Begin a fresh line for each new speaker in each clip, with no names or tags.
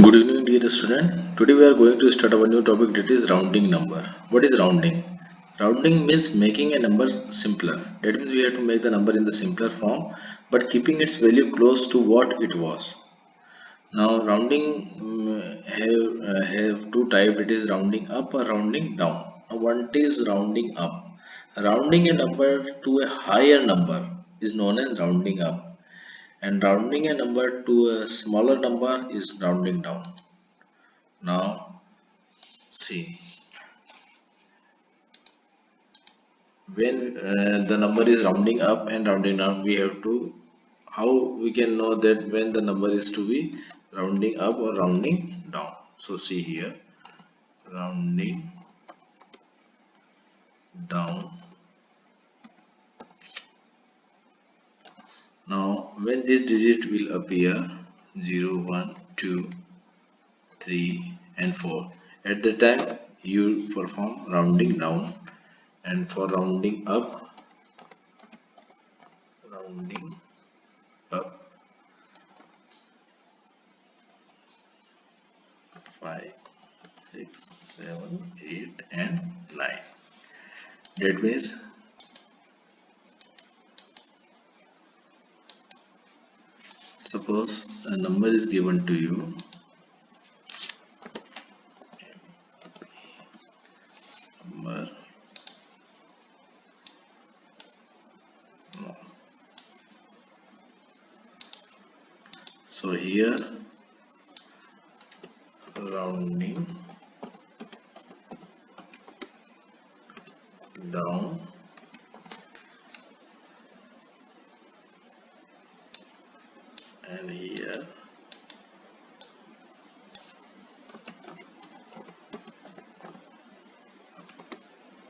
Good evening, dear student. Today we are going to start our new topic, that is rounding number. What is rounding? Rounding means making a number simpler. That means we have to make the number in the simpler form, but keeping its value close to what it was. Now, rounding have two types. It is rounding up or rounding down. Now, one is rounding up. Rounding a number to a higher number is known as rounding up, and rounding a number to a smaller number is rounding down. Now, see, when the number is rounding up and rounding down, we have to, how we can know that when the number is to be rounding up or rounding down. So see here, rounding down. Now when this digit will appear 0, 1, 2, 3 and 4, at the time you perform rounding down, and for rounding up, rounding up 5, 6, 7, 8 and 9. That means, suppose a number is given to you, number, no. So here rounding down, and here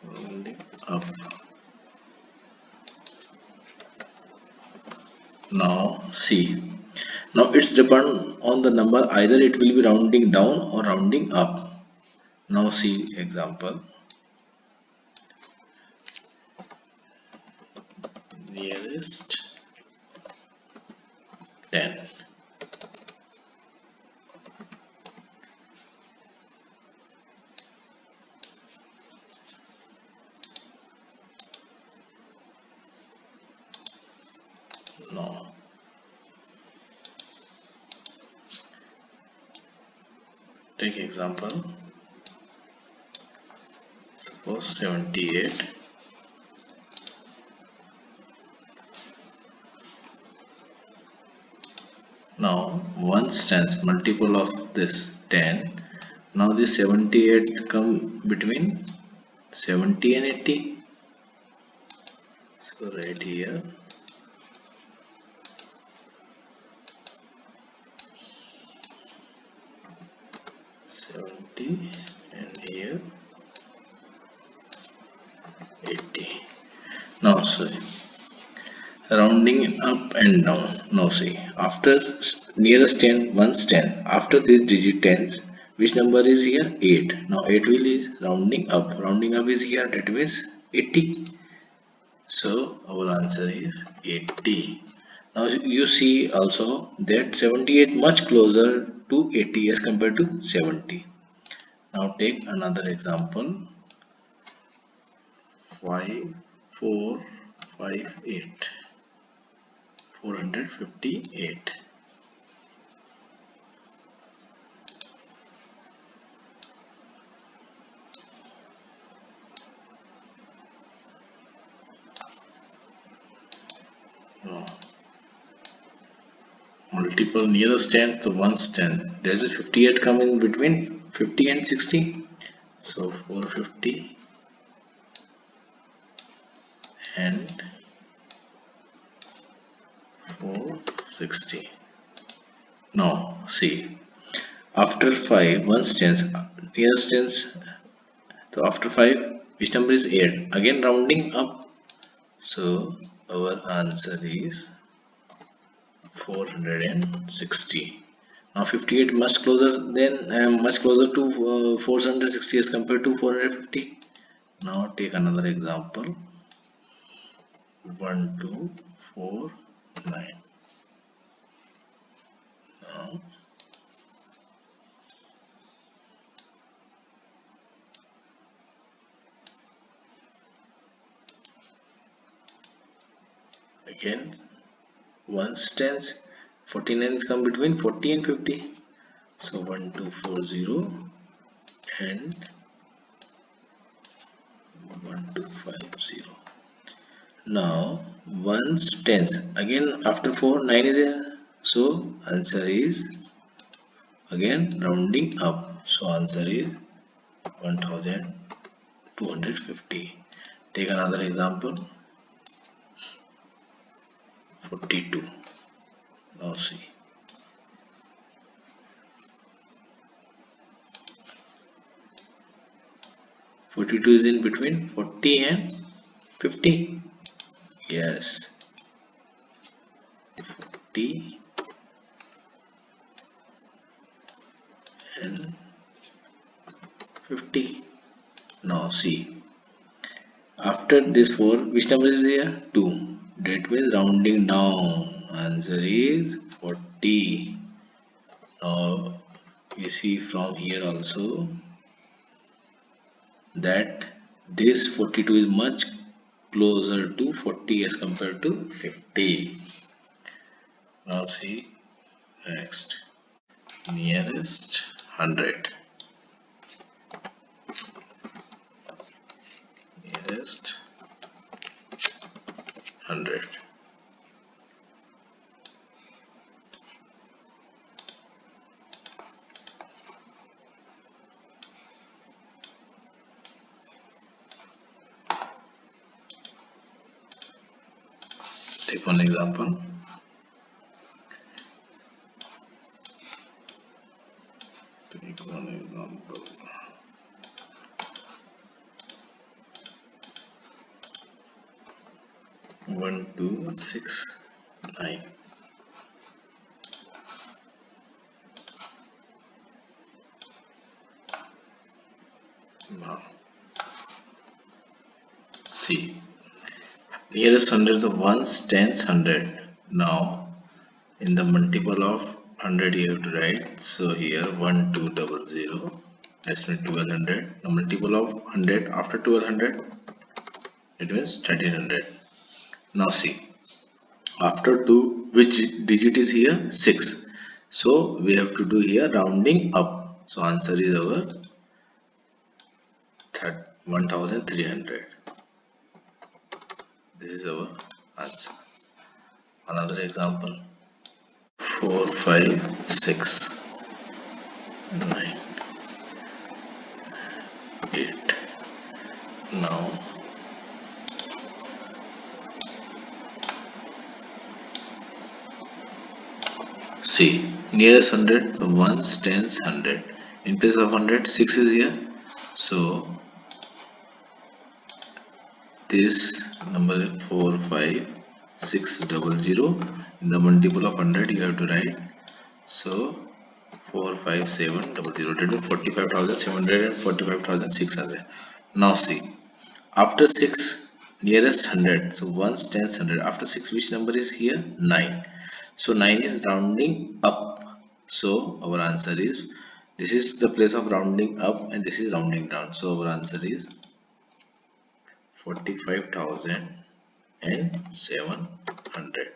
rounding up. Now see, now it's depend on the number, either it will be rounding down or rounding up. Now see example, nearest 10. No, take example, suppose 78. Now 1 stands multiple of this 10. Now this 78 come between 70 and 80. So right here 70 and here 80. Now see, rounding up and down. Now see, after nearest 10, once 10, after this digit tens, which number is here? 8. Now 8 will is rounding up. Rounding up is here, that means 80. So our answer is 80. Now you see also that 78 much closer to 80 as compared to 70. Now take another example, 5, 4, 5, 8. 458. No. Multiple nearest 10, so once 10. There is 58 coming between 50 and 60. So 450 and 460. Now see, after 5, once 10, nearest 10, so after 5, which number is 8? Again rounding up. So our answer is 460. Now 58 much closer to 460 as compared to 450. Now take another example, 1249. Now again ones tens. 49 is come between 40 and 50, so 1240 and 1250. Now ones tens, again after 4 9 is there, so answer is again rounding up, so answer is 1250. Take another example, 42. Now see, 42 is in between 40 and 50. Yes, 40 and 50. Now see, after this 4, which number is here? 2. That means rounding down. Answer is 40. Now we see from here also that this 42 is much closer to 40 as compared to 50. Now see next, nearest 100. Nearest 100. Take one example. Take one example. 1269. Now see, nearest hundreds of ones, tens, 100. Now in the multiple of 100 you have to write, so here 1200, that's means 1200. The multiple of 100 after 1200, it means 1300. Now see, after 2, which digit is here? 6. So we have to do here rounding up. So answer is our 1300. This is our answer. Another example, 4 5 6 9 8. Now see, nearest 100, so ones, tens, 100. In place of 100, 6 is here. So this number is 45600. In the multiple of 100 you have to write, so 45700. That means 45,700 and 45,600. Now see, after 6, nearest 100, so ones, tens, 100. After 6, which number is here? 9. So 9 is rounding up, so our answer is, this is the place of rounding up and this is rounding down, so our answer is 45,700.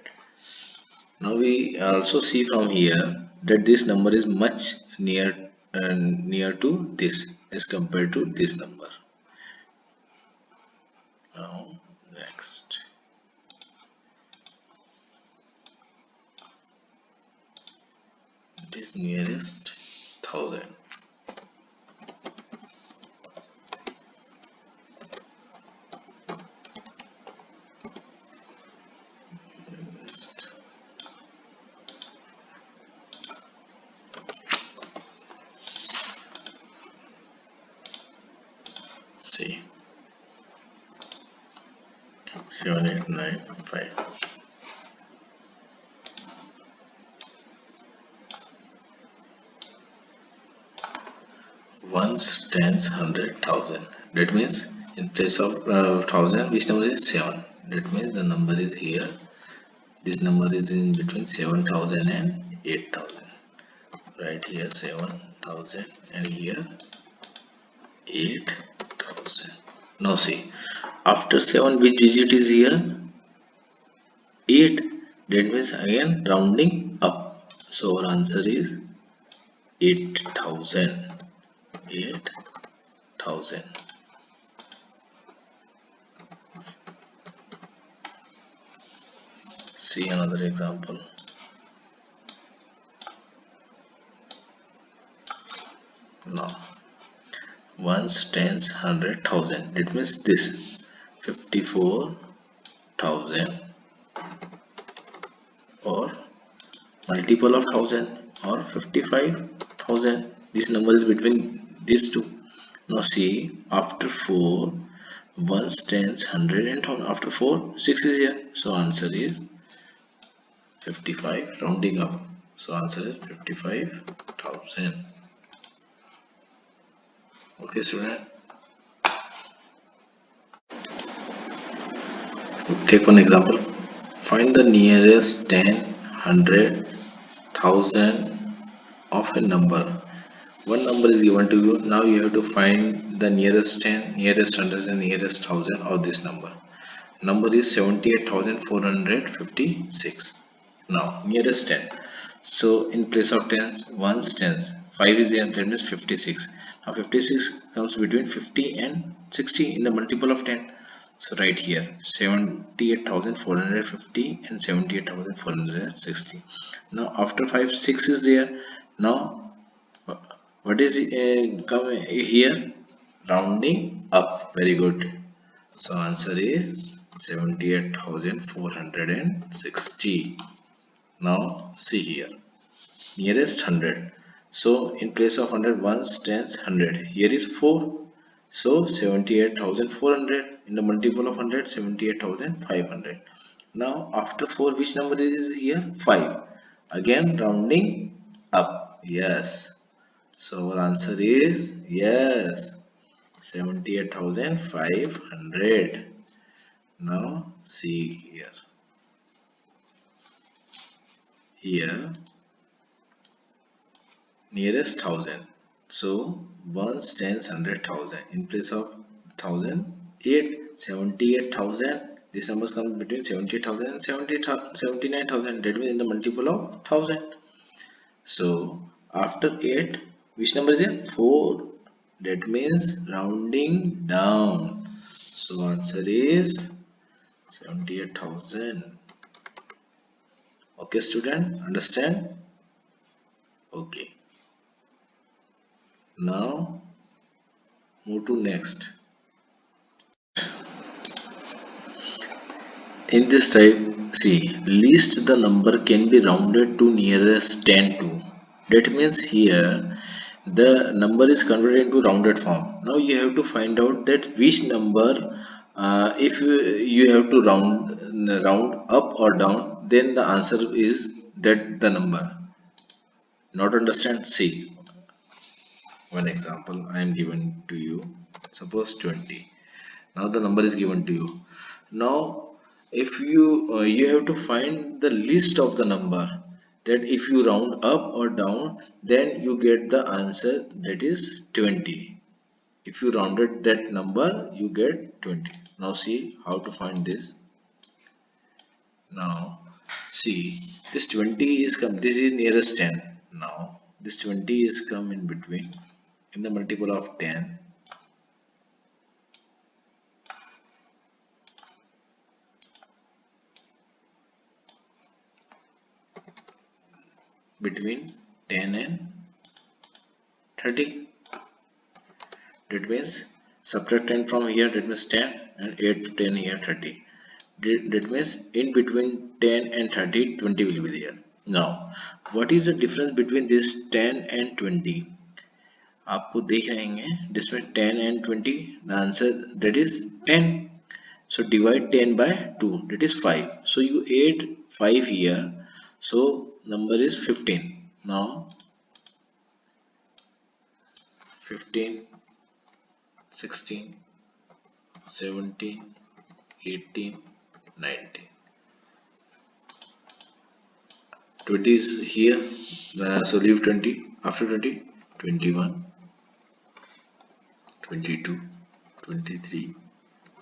Now we also see from here that this number is much near to this as compared to this number. Now next, this nearest 1000. See, 7895. Ones, tens, 100, 1000. That means in place of 1000, which number is 7? That means the number is here. This number is in between 7000 and 8000. Right here 7000 and here 8000. Now see, after 7, which digit is here? 8. That means again rounding up. So our answer is 8,000. 8,000. See another example. Now, ones, tens, 100,000. It means this 54,000 or multiple of 1,000 or 55,000. This number is between these two. Now see, after 4, ones, tens, 100 and 1,000. After 4, 6 is here. So answer is 55, rounding up. So answer is 55,000. Okay, student. Take one example. Find the nearest 10, 100, 1,000 of a number. One number is given to you. Now you have to find the nearest 10, nearest 100 and nearest 1,000 of this number. Number is 78,456. Now nearest 10. So in place of tens, ones, tens, 5 is there, that means 56. Now 56 comes between 50 and 60 in the multiple of 10. So right here 78,450 and 78,460. Now after 5, 6 is there. Now what is come here? Rounding up. Very good. So answer is 78,460. Now see here, nearest 100. So in place of 100, ones, tens, 100. Here is 4. So 78,400 in the multiple of 100, 78,500. Now after 4, which number is here? 5. Again rounding up. Yes. So our answer is yes, 78,500. Now see here. Here nearest 1,000. So ones, tens, 100,000. In place of 1,000, 8, 78,000. This number comes between 78,000 and 79,000. That means in the multiple of 1,000. So after 8, which number is here? 4. That means rounding down. So answer is 78,000. Okay, student, understand? Okay. Now move to next. In this type, see, least the number can be rounded to nearest 10 to. That means here the number is converted into rounded form. Now you have to find out that which number, if you have to round up or down, then the answer is that the number. Not understand? See, one example I am given to you. Suppose 20. Now the number is given to you. Now if you have to find the list of the number, that if you round up or down, then you get the answer, that is 20. If you rounded that number, you get 20. Now see how to find this. Now see, this 20 is come, this is nearest 10. Now this 20 is come in between, in the multiple of 10. Between 10 and 30. That means subtract 10 from here, that means 10, and 8 to 10 here, 30. That means in between 10 and 30, 20 will be there. Now what is the difference between this 10 and 20? आपको देख रहे हैं जिसमें 10 and 20, the answer that is 10. So divide 10 by 2, that is 5. So you add 5 here, so number is 15. Now 15, 16, 17, 18, 19. 20 is here, so leave 20. After 20, 21, 22, 23,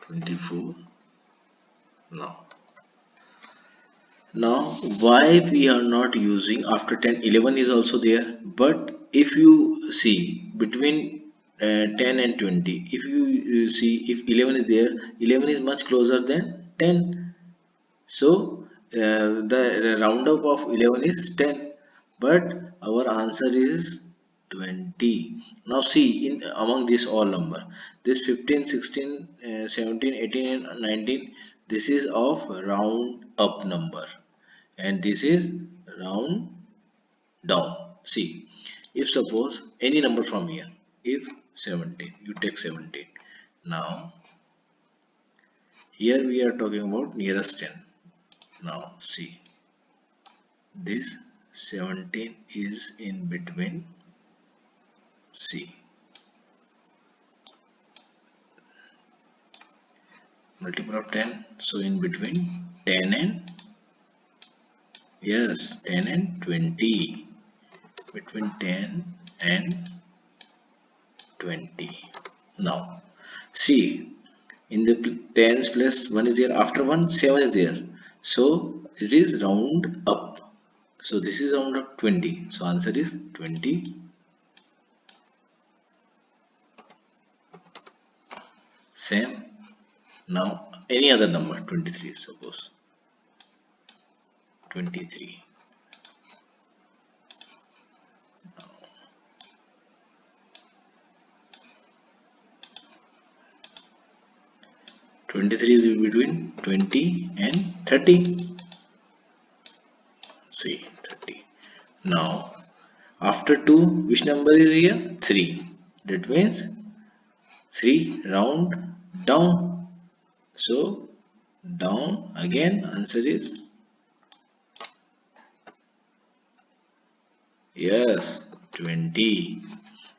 24. Now Now why we are not using after 10? 11 is also there, but if you see between 10 and 20, if you see if 11 is there, 11 is much closer than 10. So the round up of 11 is 10, but our answer is 20. Now see, in among this all number, this 15, 16, 17, 18 and 19, this is of round up number, and this is round down. See, if suppose any number from here, if 17, you take 17. Now here we are talking about nearest 10. Now see, this 17 is in between. See, multiple of 10, so in between 10 and, yes, 10 and 20, between 10 and 20. Now see, in the tens place 1 is there, after 1 7 is there, so it is round up, so this is round up 20, so answer is 20. Same. Now any other number, 23, suppose 23. 23 is between 20 and 30. See, 30. Now after 2, which number is here? 3. That means 3 round down. So down again, answer is, yes, 20.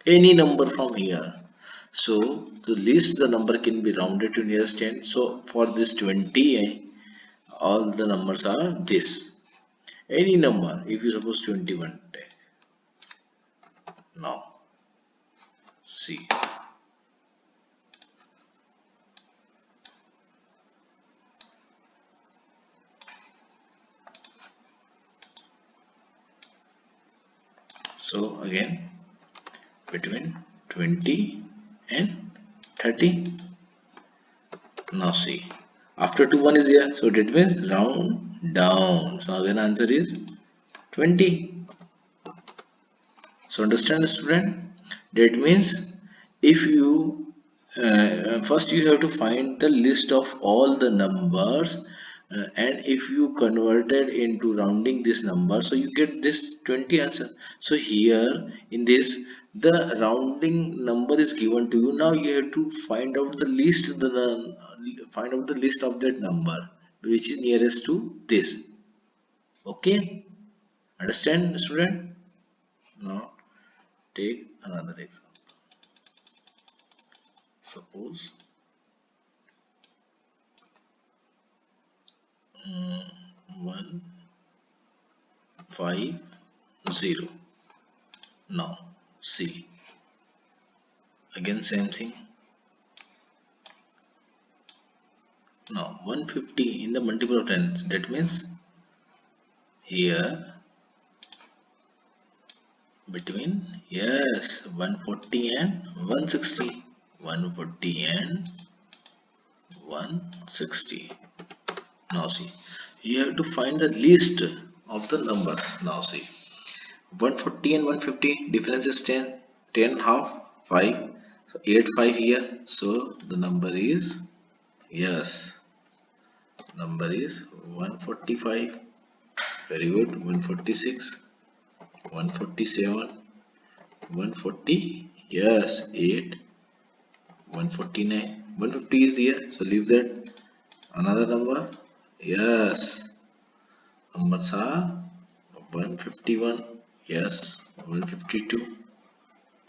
Any number from here. So the least the number can be rounded to nearest 10. So for this 20, all the numbers are this. Any number, if you suppose 21 take. Now see. So again, between 20 and 30. Now see, after 2 1 is here, so that means round down. So again answer is 20. So understand, student? That means if you first you have to find the list of all the numbers, and if you converted into rounding this number, so you get this 20 answer. So here in this, the rounding number is given to you. Now you have to find out the list, find out the list of that number which is nearest to this. Okay, understand, student? Now take another example. Suppose 1 5 0. Now see, again same thing. Now 150 in the multiple of 10, that means here between, yes, 140 and 160. 140 and 160. Now see, you have to find the least of the numbers. Now see, 140 and 150 difference is 10. 10 half 5, so 8 5 here, so the number is, yes, number is 145. Very good. 146, 147, 140, yes, 8, 149, 150 is here, so leave that. Another number, yes, numbers are 151, yes, 152,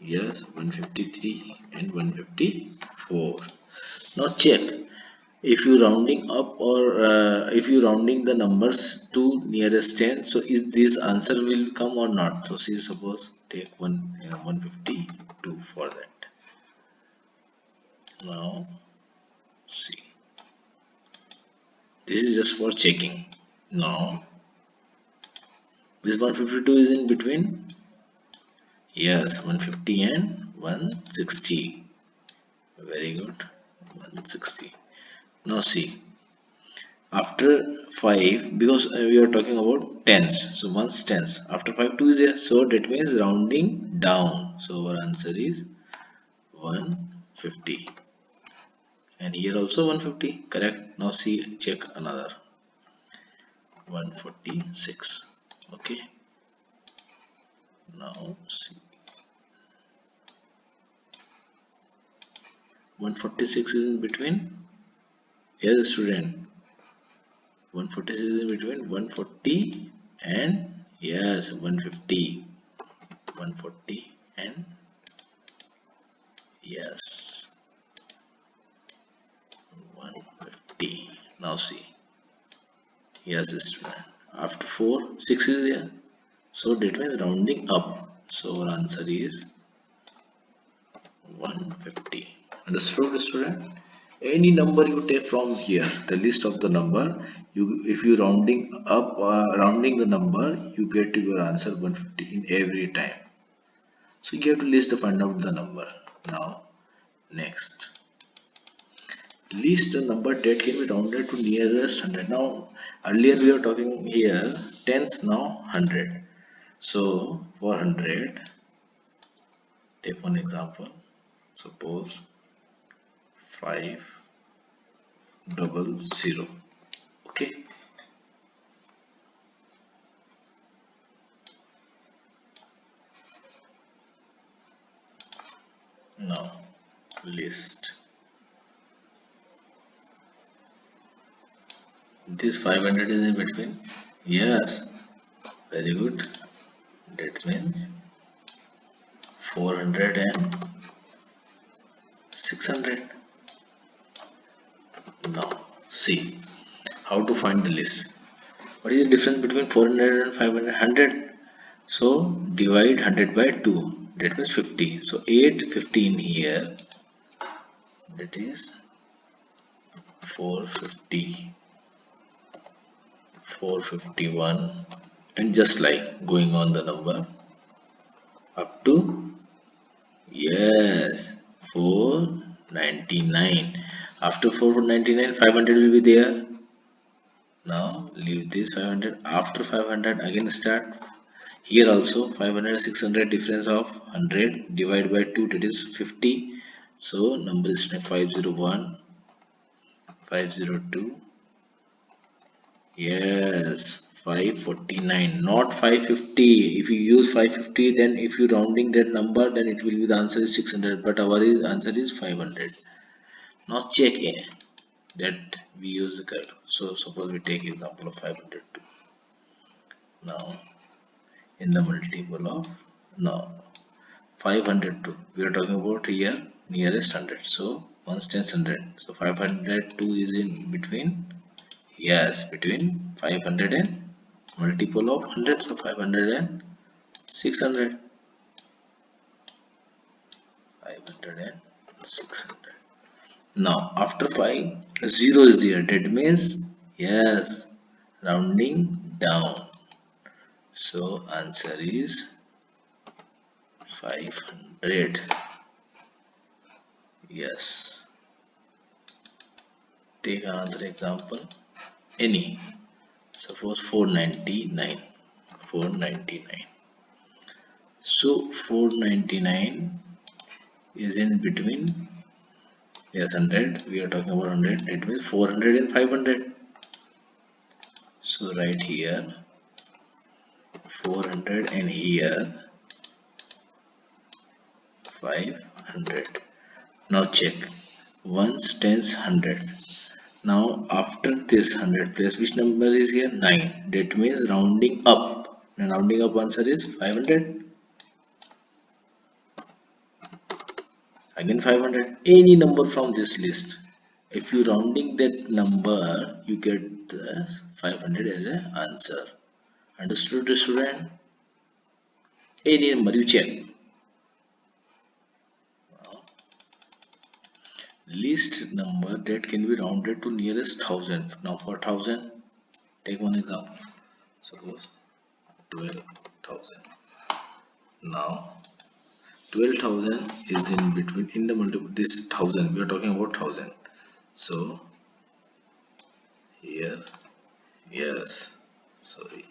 yes, 153 and 154. Now check, if you rounding up or if you rounding the numbers to nearest 10, so is this answer will come or not? So see, suppose take 152 for that. Now see, this is just for checking. Now This 152 is in between. Yes, 150 and 160. Very good. 160. Now see, after 5, because we are talking about tens, so once tens, after 5 2 is there, so that means rounding down, so our answer is 150, and here also 150, correct. Now see, check another 146. Okay, now see, 146 is in between. Yes, student, 146 is in between 140 and yes 150. 140 and yes 150. Now see, yes student, after 4 6 is there, so that means rounding up, so our answer is 150. Understood student? Any number you take from here, the list of the number, you if you rounding up, rounding the number, you get your answer 150 in every time. So you have to list the find out the number. Now next, list the number that can be rounded to nearest 100. Now earlier we were talking here tens, now 100. So for 100, take one example. Suppose 500. Okay. Now list. This 500 is in between. Yes. Very good. That means 400 and 600. Now see how to find the list. What is the difference between 400 and 500? 100. So divide 100 by 2. That means 50. So 850 in here. That is 450, 451, and just like going on the number up to yes 499. After 499, 500 will be there. Now leave this 500. After 500 again start. Here also 500 600 difference of 100 divide by 2, that is 50. So number is 501, 502. Yes, 549, not 550. If you use 550, then if you rounding that number, then it will be the answer is 600. But our answer is 500. Now check that we use the calculator. So suppose we take example of 500. Now in the multiple of now 502, we are talking about here nearest 100. So 1 stands 100. So 502 is in between. Yes, between 500 and multiple of 100. So 500 and 600. 500 and 600. Now after 5, 0 is there. That means yes, rounding down. So answer is 500. Yes. Take another example. Any. Suppose 499. 499. So 499 is in between. Yes, 100. We are talking about 100. It means 400 and 500. So right here 400 and here 500. Now check. Once tens 100. Now after this 100 place, which number is here? 9. That means rounding up. And rounding up answer is 500. Again 500. Any number from this list. If you rounding that number, you get the 500 as an answer. Understood, student? Any number you check. Least number that can be rounded to nearest 1000. Now for 1000, take one example. Suppose 12,000. Now 12,000 is in between, in the multiple, this 1000 we are talking about 1000. So here, yes, sorry,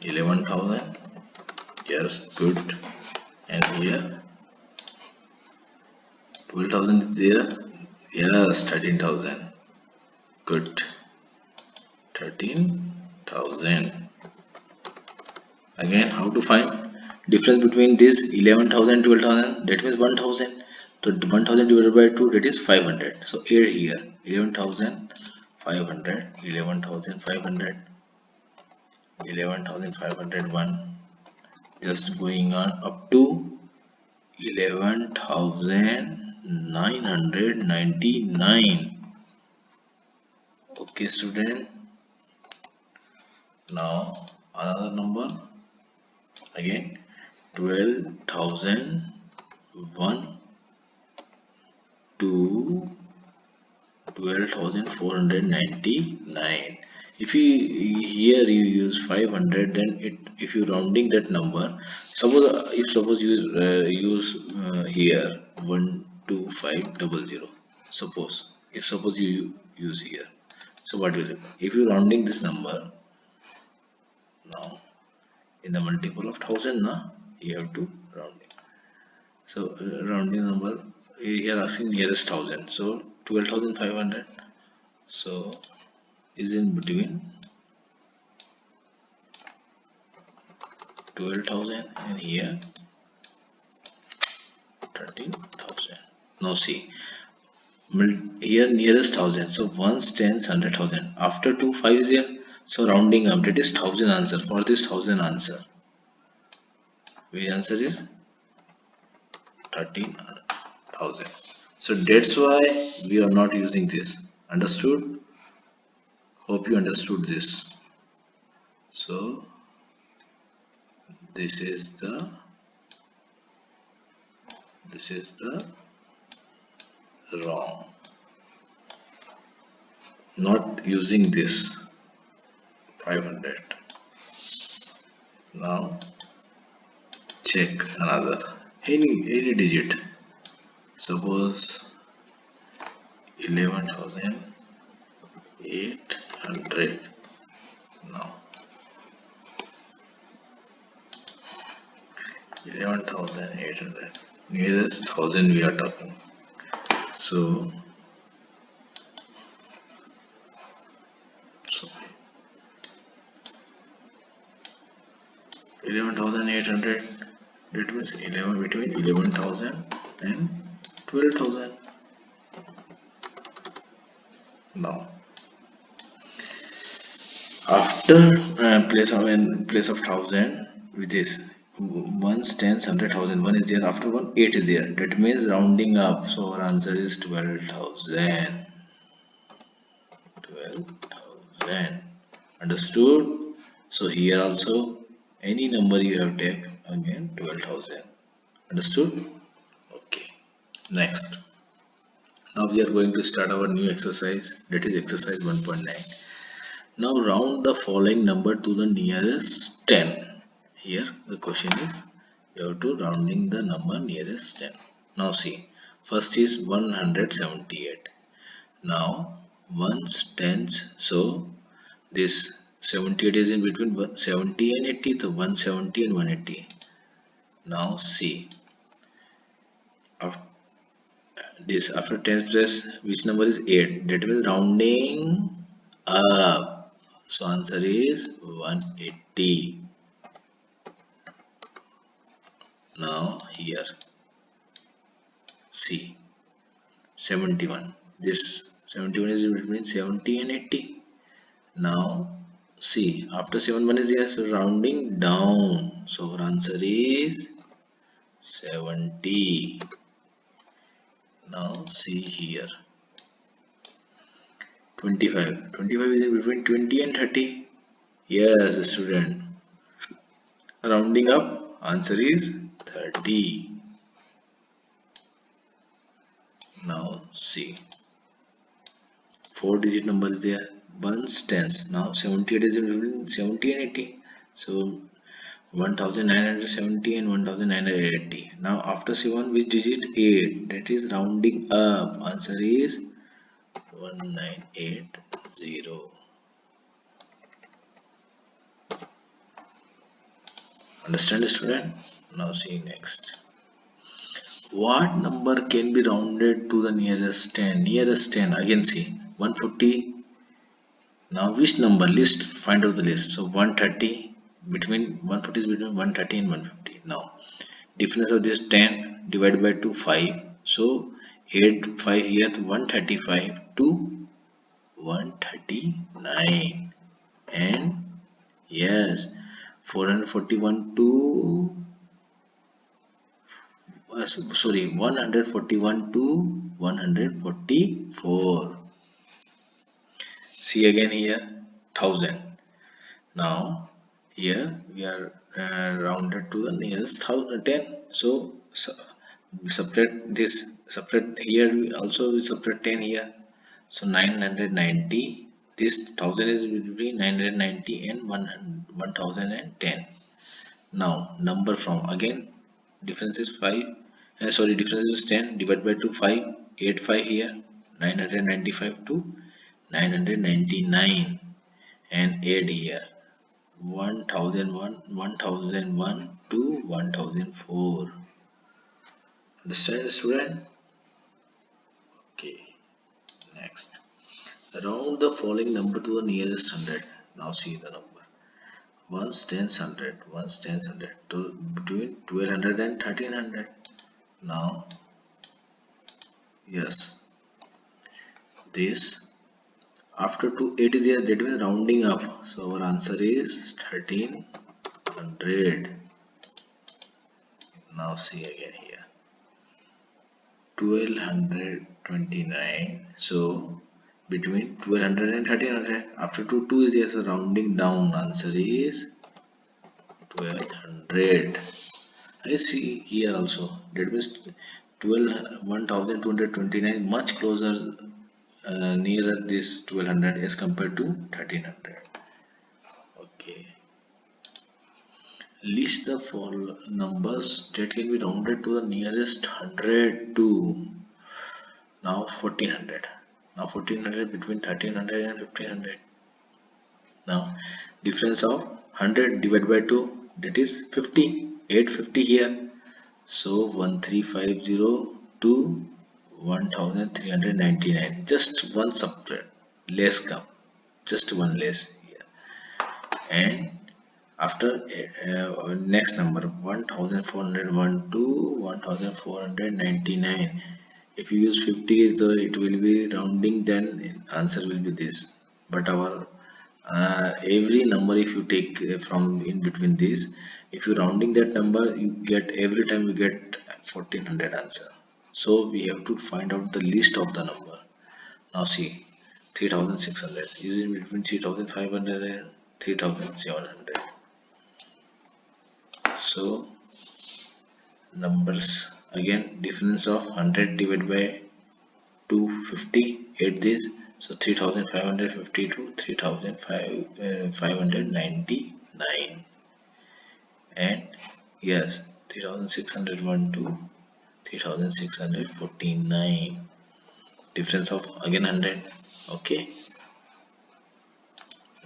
11,000, yes, good. And here 12,000 is there, yes, 13,000, good, 13,000. Again, how to find difference between this 11,000 12,000? That means 1,000. So 1,000 divided by 2, that is 500. So add here 11,500, 11,500, 11,501, just going on up to 11,999. Okay, student. Now another number, again 12,001 to 12,499. If you here you use 500, then it, if you rounding that number, suppose you use here 12500, suppose, if suppose you use here, so what will happen if you rounding this number now in the multiple of 1000, na, you have to round it. So rounding number, here asking nearest 1000, so 12,500, so is in between 12,000 and here 13,000. Now see, here nearest 1000, so ones, tens, 100,000. After 2 5 is here, so rounding up, that is 1000 answer. For this 1000 answer, the answer is 13,000. So that's why we are not using this. Understood? Hope you understood this. So this is the wrong, not using this 500. Now check another, any digit, suppose 11,800. Now 11,800, nearest 1000 we are talking. So 11,800, that means 11, between 11,000 and 12,000. Now after place of 1000, with this ones, tens, 100,000, one is there, after one 8 is there, that means rounding up, so our answer is 12,000. 12,000. Understood? So here also any number you have take, again 12,000. Understood? Okay. Next. Now we are going to start our new exercise, that is exercise 1.9. Now round the following number to the nearest 10. Here the question is, you have to rounding the number nearest 10. Now see, first is 178. Now ones, tens, so this 78 is in between 70 and 80, so 170 and 180. Now see, after this, after 10 place, which number is 8? That means rounding up. So answer is 180. Now here see 71. This 71 is between 70 and 80. Now see, after 71 is here, so rounding down. So our answer is 70. Now see here 25. 25 is in between 20 and 30. Yes, student. Rounding up, answer is 30. Now see, 4 digit number is there, ones, tens. Now 78 is between 70 and 80. So 1970 and 1980. Now after 7, which digit? 8. That is rounding up. Answer is 1980. Understand, student? Now see next. What number can be rounded to the nearest 10? Nearest 10. Again see 140. Now which number? List. Find out the list. So 130, between 140 is between 130 and 150. Now difference of this 10 divided by 2, 5. So 8 5 here, 135 to 139. And yes, 441 to sorry, 141 to 144. See again here, 1000. Now here we are rounded to the nearest 10. So subtract this, subtract here, we also we subtract 10 here. So 990. This 1000 is between 990 and 1010. Now number from, again difference is 5. Sorry, difference is 10 divided by 2, 5. 8 5 here, 995 to 999. And add here 1001 to 1004. Understand, student? Okay, next. Round the following number to the nearest 100. Now see the number. Ones, tens, 100. Ones, tens, 100. To between 1200 and 1300. Now, yes, this after 2 8 is here, that means rounding up. So our answer is 1300. Now see again here, 1229. So between 1200 and 1300. After 2 2 is here, so rounding down. Answer is 1200. I see here also, that means 1229 much closer, nearer this 1200 as compared to 1300. Okay. List the following numbers that can be rounded to the nearest 100 to. Now 1400. Now 1400 between 1300 and 1500. Now difference of 100 divided by 2, that is 50. 850 here. So 1350 to 1399. Just one subtract, less come, just one less here. And after next number 1401 to 1499. If you use 50, so it will be rounding, then answer will be this. But our every number, if you take from in between these, if you rounding that number, you get every time you get 1400 answer. So we have to find out the list of the number. Now see, 3600 is in between 3500 and 3700. So numbers, again difference of 100 divided by 250, add this. So 3550 to 3599. And yes, 3601 to 3649. Difference of again 100. Okay.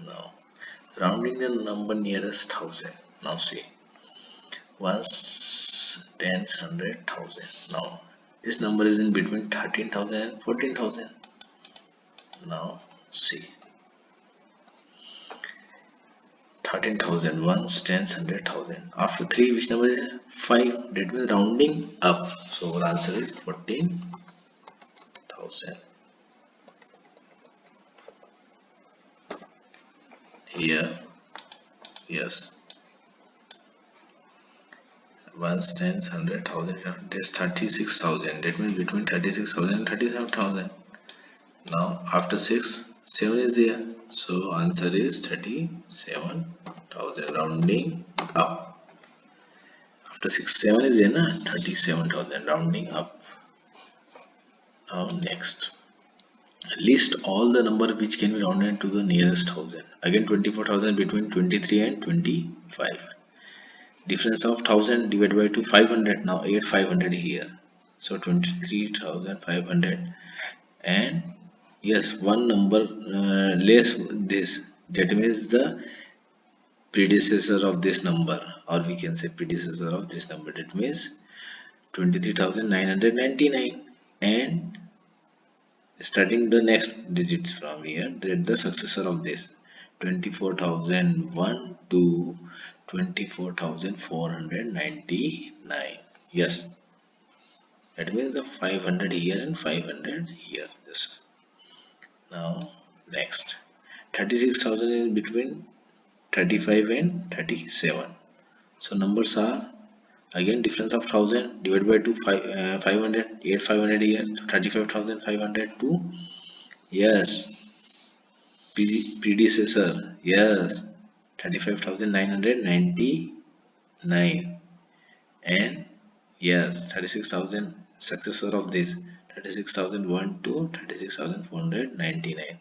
Now rounding the number nearest 1000. Now see, ones, tens, 100, 1000. Now this number is in between 13,000 and 14,000. Now see, 13,000, ones, tens, 100,000. After 3, which number is 5? That means rounding up. So our answer is 14,000. Here, yes. Ones, tens, 100,000. That is 36,000. That means between 36,000 and 37,000. Now after 6, 7 is here. So answer is 37,000, rounding up. after 6 7 is there na 37,000 rounding up. Now next, list all the number which can be rounded to the nearest thousand. Again 24,000 between 23 and 25. Difference of 1000 divided by 2 500. Now add 500 here. So 23,500, and yes, one number less this, that means the predecessor of this number, or we can say predecessor of this number, that means 23,999, and starting the next digits from here, that the successor of this 24,001 to 24,499. Yes, that means the 500 here and 500 here. This now next, 36,000 is between 35 and 37. So numbers are again difference of 1000 divided by 2 500, 500 here, so 35,500 to, yes, predecessor, yes, 35,999, and yes, 36,000 successor of this 36,001 to 36,499.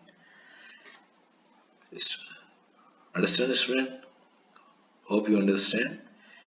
Understand, student? Hope you understand.